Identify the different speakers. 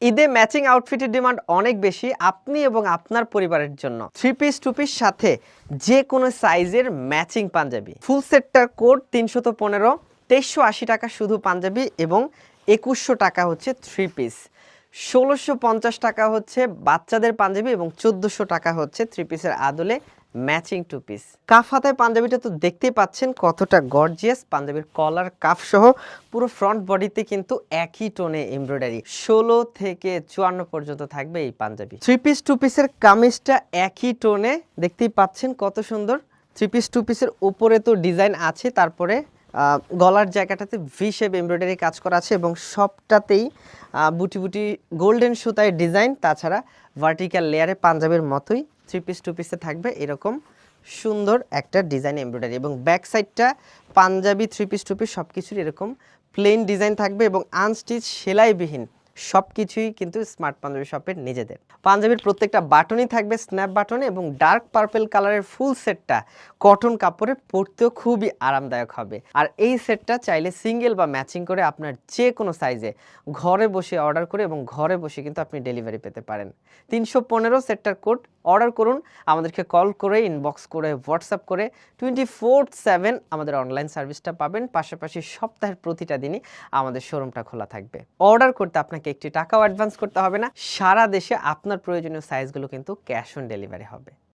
Speaker 1: ঈদে matching আউটফিটের demand অনেক বেশি আপনি এবং আপনার পরিবারের জন্য। 3 পিস 2 পিস সাথে যে কোনো সাইজের ম্যাচিং পাঞ্জাবি। ফুল সেটটার কোড 315, 2380 টাকা শুধু পাঞ্জাবি এবং 2100 টাকা হচ্ছে 3 পিস। 1650 টাকা হচ্ছে বাচ্চাদের পাঞ্জাবি এবং 1400 টাকা হচ্ছে 3 পিসের আদলে ম্যাচিং 2 পিস। কাফ হাতায় পাঞ্জাবিটা তো দেখতেই পাচ্ছেন কতটা গর্জিয়াস। পাঞ্জাবির কলার কাফ সহ পুরো ফ্রন্ট বডিতে কিন্তু একই টোনে এমব্রয়ডারি। 16 থেকে 54 পর্যন্ত থাকবে এই পাঞ্জাবি। 3 পিস 2 পিসের কামিজটা একই টোনে দেখতেই পাচ্ছেন কত সুন্দর। 3 পিস 2 পিসের উপরে তো ডিজাইন আছে, তারপরে গলার জায়গাটাতে ভি শেপ এমব্রয়ডারি কাজ করা আছে এবং সবটাতেই বুটি বুটি গোল্ডেন সুতায় ডিজাইন। তাছাড়া ভার্টিক্যাল লেয়ারে পাঞ্জাবির মতোই 3 পিস 2 পিসে থাকবে এরকম সুন্দর একটা ডিজাইন এমব্রয়ডারি এবং ব্যাক সাইডটা পাঞ্জাবি 3 পিস 2 পিস সব কিছুর এরকম প্লেন ডিজাইন থাকবে এবং আনস্টিচ সেলাইবিহীন সব কিছুই কিন্তু স্মার্ট পাঞ্জাবি শপের নিজেদের। পাঞ্জাবির প্রত্যেকটা বাটনই থাকবে স্ন্যাপ বাটনে এবং ডার্ক পার্পল কালারের ফুল সেটটা কটন কাপড়ে পরতেও খুবই আরামদায়ক হবে। আর এই সেটটা চাইলে সিঙ্গেল বা ম্যাচিং করে আপনার যে কোনো সাইজে ঘরে বসে অর্ডার করে এবং ঘরে বসে কিন্তু আপনি ডেলিভারি পেতে পারেন। 315 সেটটার কোড অর্ডার করুন, আমাদেরকে কল করে, ইনবক্স করে, হোয়াটসঅ্যাপ করে 24/7 আমাদের অনলাইন সার্ভিসটা পাবেন। পাশাপাশি সপ্তাহের প্রতিটা দিনই আমাদের শোরুমটা খোলা থাকবে। অর্ডার করতে আপনাকে একটি টাকাও অ্যাডভান্স করতে হবে না। সারা দেশে আপনার প্রয়োজনীয় সাইজগুলো কিন্তু ক্যাশ অন ডেলিভারি হবে।